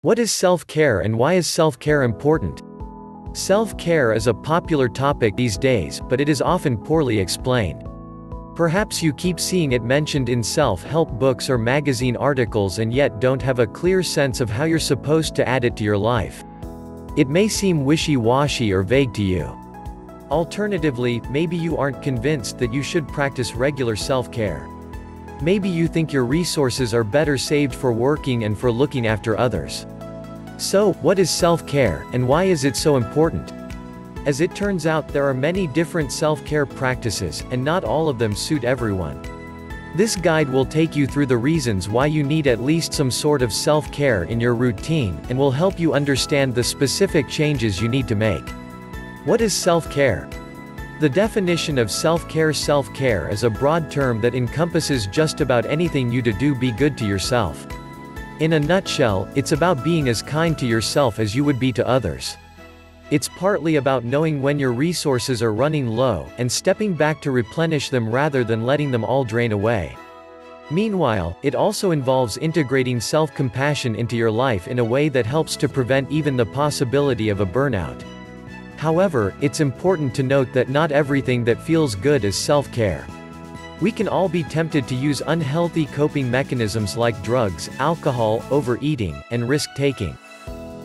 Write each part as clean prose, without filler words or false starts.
What is self-care and why is self-care important? Self-care is a popular topic these days, but it is often poorly explained. Perhaps you keep seeing it mentioned in self-help books or magazine articles and yet don't have a clear sense of how you're supposed to add it to your life. It may seem wishy-washy or vague to you. Alternatively, maybe you aren't convinced that you should practice regular self-care. Maybe you think your resources are better saved for working and for looking after others. So, what is self-care, and why is it so important? As it turns out, there are many different self-care practices, and not all of them suit everyone. This guide will take you through the reasons why you need at least some sort of self-care in your routine, and will help you understand the specific changes you need to make. What is self-care? The definition of self-care is a broad term that encompasses just about anything you do be good to yourself. In a nutshell, it's about being as kind to yourself as you would be to others. It's partly about knowing when your resources are running low, and stepping back to replenish them rather than letting them all drain away. Meanwhile, it also involves integrating self-compassion into your life in a way that helps to prevent even the possibility of a burnout. However, it's important to note that not everything that feels good is self-care. We can all be tempted to use unhealthy coping mechanisms like drugs, alcohol, overeating, and risk-taking.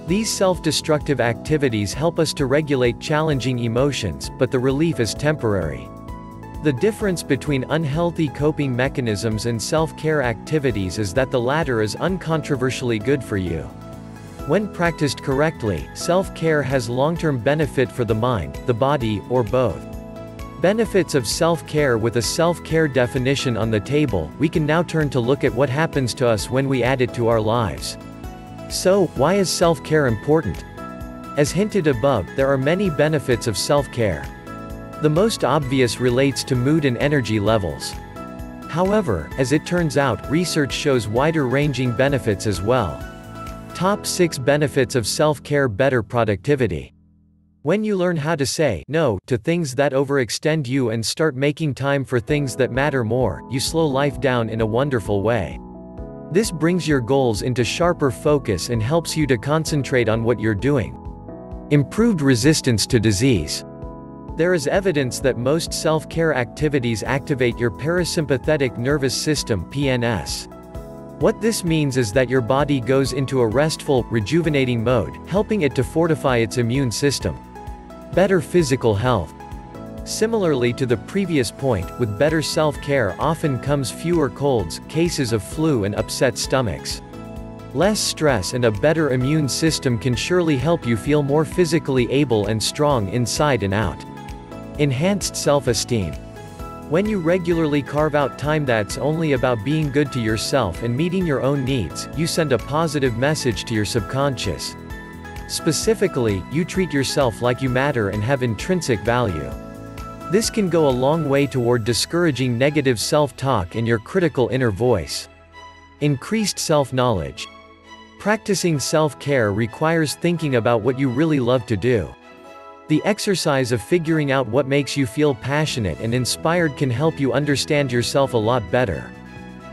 These self-destructive activities help us to regulate challenging emotions, but the relief is temporary. The difference between unhealthy coping mechanisms and self-care activities is that the latter is uncontroversially good for you. When practiced correctly, self-care has long-term benefit for the mind, the body, or both. Benefits of self-care. With a self-care definition on the table, we can now turn to look at what happens to us when we add it to our lives. So, why is self-care important? As hinted above, there are many benefits of self-care. The most obvious relates to mood and energy levels. However, as it turns out, research shows wider-ranging benefits as well. Top 6 benefits of self-care. Better productivity. When you learn how to say no to things that overextend you and start making time for things that matter more, you slow life down in a wonderful way. This brings your goals into sharper focus and helps you to concentrate on what you're doing. Improved resistance to disease. There is evidence that most self-care activities activate your parasympathetic nervous system (PNS). What this means is that your body goes into a restful, rejuvenating mode, helping it to fortify its immune system. Better physical health. Similarly to the previous point, with better self-care often comes fewer colds, cases of flu and upset stomachs. Less stress and a better immune system can surely help you feel more physically able and strong inside and out. Enhanced self-esteem. When you regularly carve out time that's only about being good to yourself and meeting your own needs, you send a positive message to your subconscious. Specifically, you treat yourself like you matter and have intrinsic value. This can go a long way toward discouraging negative self-talk and your critical inner voice. Increased self-knowledge. Practicing self-care requires thinking about what you really love to do. The exercise of figuring out what makes you feel passionate and inspired can help you understand yourself a lot better.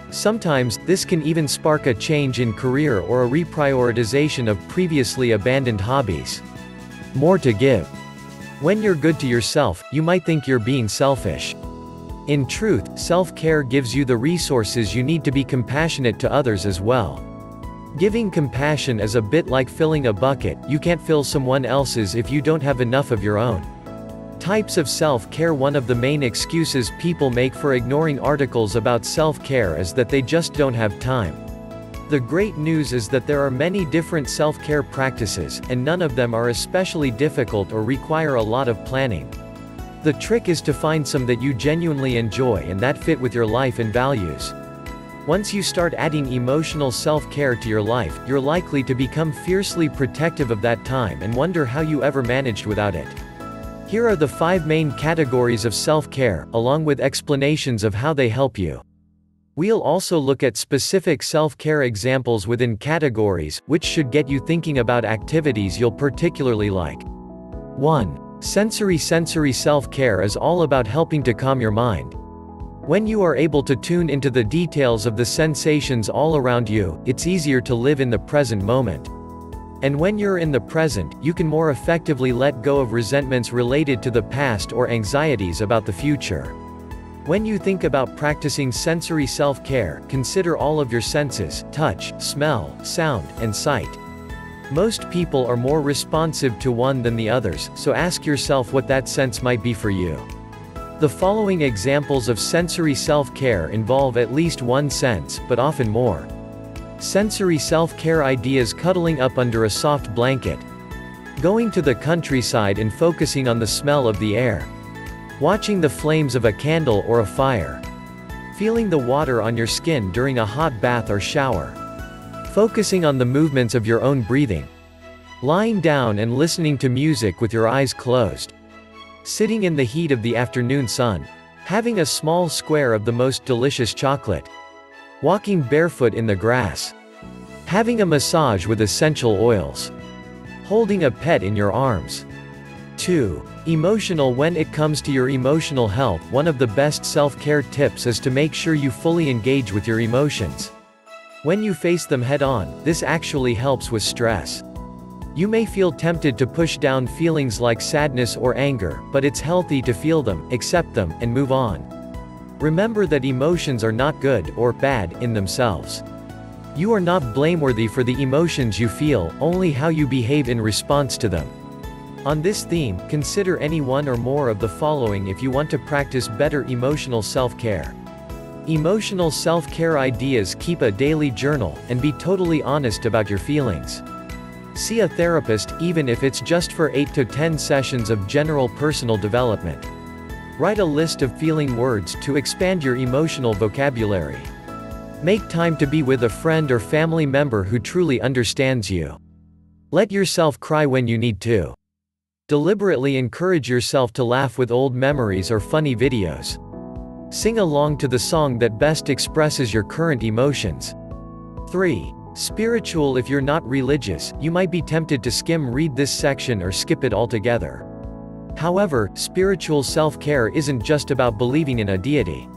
Sometimes, this can even spark a change in career or a reprioritization of previously abandoned hobbies. More to give. When you're good to yourself, you might think you're being selfish. In truth, self-care gives you the resources you need to be compassionate to others as well. Giving compassion is a bit like filling a bucket. You can't fill someone else's if you don't have enough of your own. Types of self-care. One of the main excuses people make for ignoring articles about self-care is that they just don't have time. The great news is that there are many different self-care practices, and none of them are especially difficult or require a lot of planning. The trick is to find some that you genuinely enjoy and that fit with your life and values. Once you start adding emotional self-care to your life, you're likely to become fiercely protective of that time and wonder how you ever managed without it. Here are the 5 main categories of self-care, along with explanations of how they help you. We'll also look at specific self-care examples within categories, which should get you thinking about activities you'll particularly like. 1. Sensory self-care is all about helping to calm your mind. When you are able to tune into the details of the sensations all around you, it's easier to live in the present moment. And when you're in the present, you can more effectively let go of resentments related to the past or anxieties about the future. When you think about practicing sensory self-care, consider all of your senses: touch, smell, sound, and sight. Most people are more responsive to one than the others, so ask yourself what that sense might be for you. The following examples of sensory self-care involve at least one sense, but often more. Sensory self-care ideas: cuddling up under a soft blanket, going to the countryside and focusing on the smell of the air, watching the flames of a candle or a fire, feeling the water on your skin during a hot bath or shower, focusing on the movements of your own breathing, lying down and listening to music with your eyes closed, sitting in the heat of the afternoon sun, having a small square of the most delicious chocolate, walking barefoot in the grass, having a massage with essential oils, holding a pet in your arms. 2. Emotional. When it comes to your emotional health, one of the best self-care tips is to make sure you fully engage with your emotions. When you face them head-on, this actually helps with stress. You may feel tempted to push down feelings like sadness or anger, but it's healthy to feel them, accept them, and move on. Remember that emotions are not good or bad in themselves. You are not blameworthy for the emotions you feel, only how you behave in response to them. On this theme, consider any one or more of the following if you want to practice better emotional self-care. Emotional self-care ideas: keep a daily journal, and be totally honest about your feelings. See a therapist, even if it's just for 8 to 10 sessions of general personal development. Write a list of feeling words to expand your emotional vocabulary. Make time to be with a friend or family member who truly understands you. Let yourself cry when you need to. Deliberately encourage yourself to laugh with old memories or funny videos. Sing along to the song that best expresses your current emotions. 3. Spiritual. If you're not religious, you might be tempted to read this section or skip it altogether. However, spiritual self-care isn't just about believing in a deity.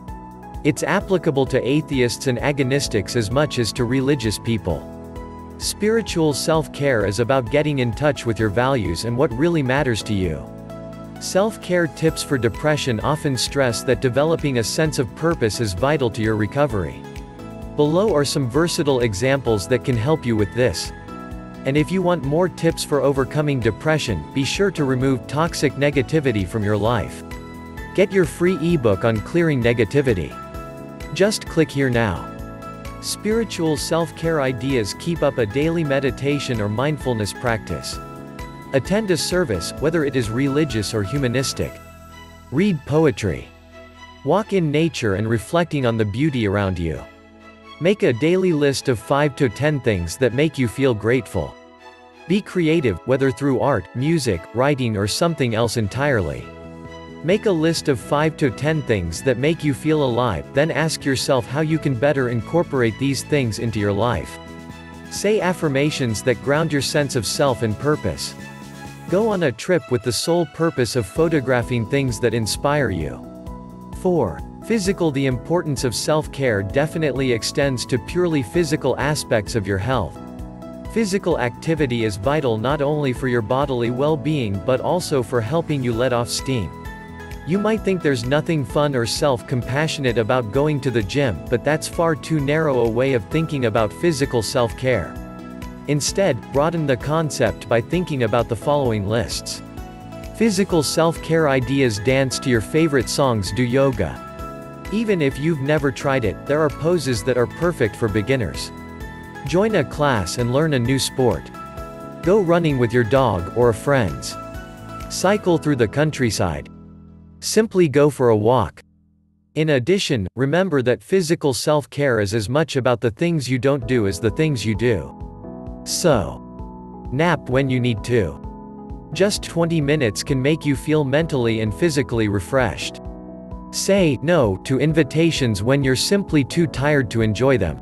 It's applicable to atheists and agnostics as much as to religious people. Spiritual self-care is about getting in touch with your values and what really matters to you. Self-care tips for depression often stress that developing a sense of purpose is vital to your recovery. Below are some versatile examples that can help you with this. And if you want more tips for overcoming depression, be sure to remove toxic negativity from your life. Get your free ebook on clearing negativity. Just click here now. Spiritual self-care ideas: keep up a daily meditation or mindfulness practice. Attend a service, whether it is religious or humanistic. Read poetry. Walk in nature and reflecting on the beauty around you. Make a daily list of 5 to 10 things that make you feel grateful. Be creative, whether through art, music, writing, or something else entirely. Make a list of 5 to 10 things that make you feel alive, then ask yourself how you can better incorporate these things into your life. Say affirmations that ground your sense of self and purpose. Go on a trip with the sole purpose of photographing things that inspire you. 4. Physical. The importance of self-care definitely extends to purely physical aspects of your health. Physical activity is vital not only for your bodily well-being but also for helping you let off steam. You might think there's nothing fun or self-compassionate about going to the gym, but that's far too narrow a way of thinking about physical self-care. Instead, broaden the concept by thinking about the following lists. Physical self-care ideas: dance to your favorite songs, do yoga. Even if you've never tried it, there are poses that are perfect for beginners. Join a class and learn a new sport. Go running with your dog or friends. Cycle through the countryside. Simply go for a walk. In addition, remember that physical self-care is as much about the things you don't do as the things you do. So, nap when you need to. Just 20 minutes can make you feel mentally and physically refreshed. Say no to invitations when you're simply too tired to enjoy them.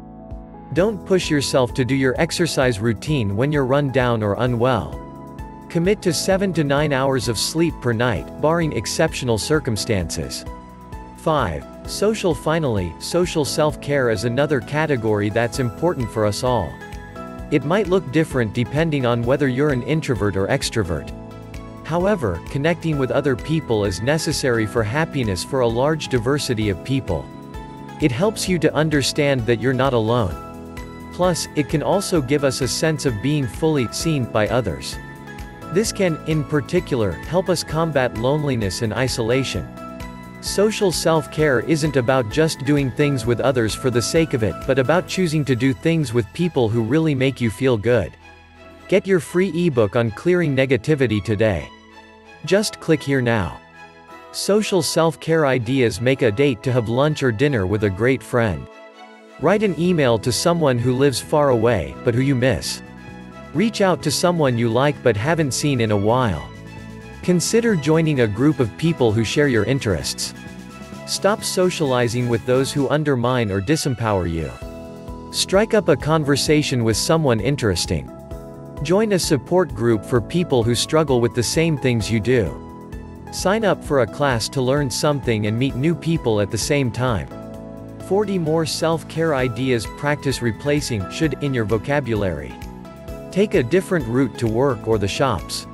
Don't push yourself to do your exercise routine when you're run down or unwell. Commit to 7 to 9 hours of sleep per night, barring exceptional circumstances. 5. Social. Finally, social self-care is another category that's important for us all. It might look different depending on whether you're an introvert or extrovert. However, connecting with other people is necessary for happiness for a large diversity of people. It helps you to understand that you're not alone. Plus, it can also give us a sense of being fully seen by others. This can, in particular, help us combat loneliness and isolation. Social self-care isn't about just doing things with others for the sake of it, but about choosing to do things with people who really make you feel good. Get your free ebook on clearing negativity today. Just click here now. Social self-care ideas: make a date to have lunch or dinner with a great friend. Write an email to someone who lives far away, but who you miss. Reach out to someone you like but haven't seen in a while. Consider joining a group of people who share your interests. Stop socializing with those who undermine or disempower you. Strike up a conversation with someone interesting. Join a support group for people who struggle with the same things you do. Sign up for a class to learn something and meet new people at the same time. 40 more self-care ideas. Practice replacing should in your vocabulary. Take a different route to work or the shops.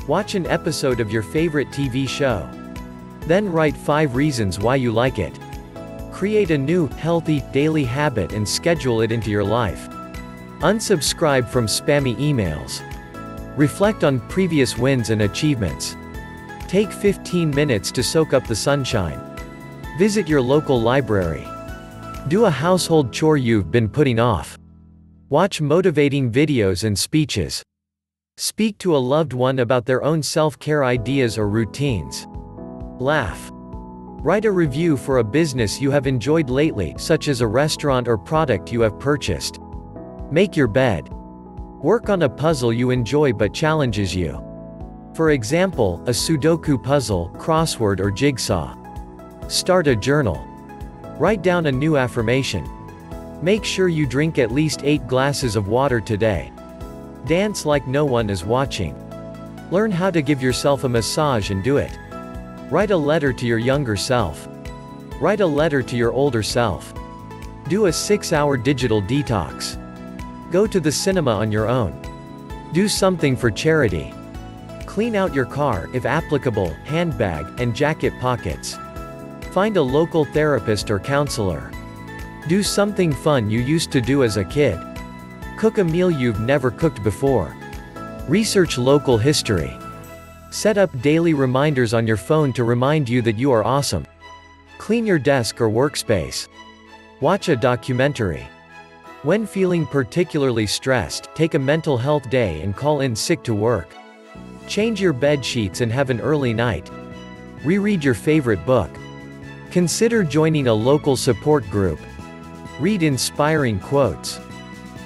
Watch an episode of your favorite TV show. Then write 5 reasons why you like it. Create a new, healthy, daily habit and schedule it into your life. Unsubscribe from spammy emails. Reflect on previous wins and achievements. Take 15 minutes to soak up the sunshine. Visit your local library. Do a household chore you've been putting off. Watch motivating videos and speeches. Speak to a loved one about their own self-care ideas or routines. Laugh. Write a review for a business you have enjoyed lately, such as a restaurant or product you have purchased. Make your bed. Work on a puzzle you enjoy but challenges you. For example, a Sudoku puzzle, crossword or jigsaw. Start a journal. Write down a new affirmation. Make sure you drink at least 8 glasses of water today. Dance like no one is watching. Learn how to give yourself a massage and do it. Write a letter to your younger self. Write a letter to your older self. Do a 6-hour digital detox. Go to the cinema on your own. Do something for charity. Clean out your car, if applicable, handbag, and jacket pockets. Find a local therapist or counselor. Do something fun you used to do as a kid. Cook a meal you've never cooked before. Research local history. Set up daily reminders on your phone to remind you that you are awesome. Clean your desk or workspace. Watch a documentary. When feeling particularly stressed, take a mental health day and call in sick to work. Change your bed sheets and have an early night. Reread your favorite book. Consider joining a local support group. Read inspiring quotes.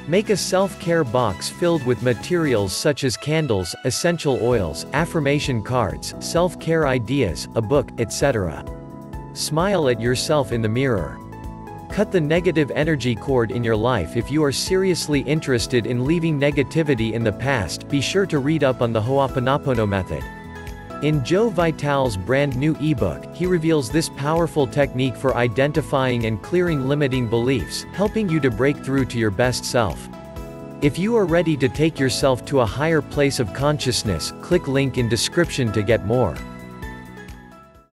Make a self-care box filled with materials such as candles, essential oils, affirmation cards, self-care ideas, a book, etc. Smile at yourself in the mirror. Cut the negative energy cord in your life. If you are seriously interested in leaving negativity in the past, be sure to read up on the Ho'oponopono method. In Joe Vital's brand new ebook, he reveals this powerful technique for identifying and clearing limiting beliefs, helping you to break through to your best self. If you are ready to take yourself to a higher place of consciousness, click link in description to get more.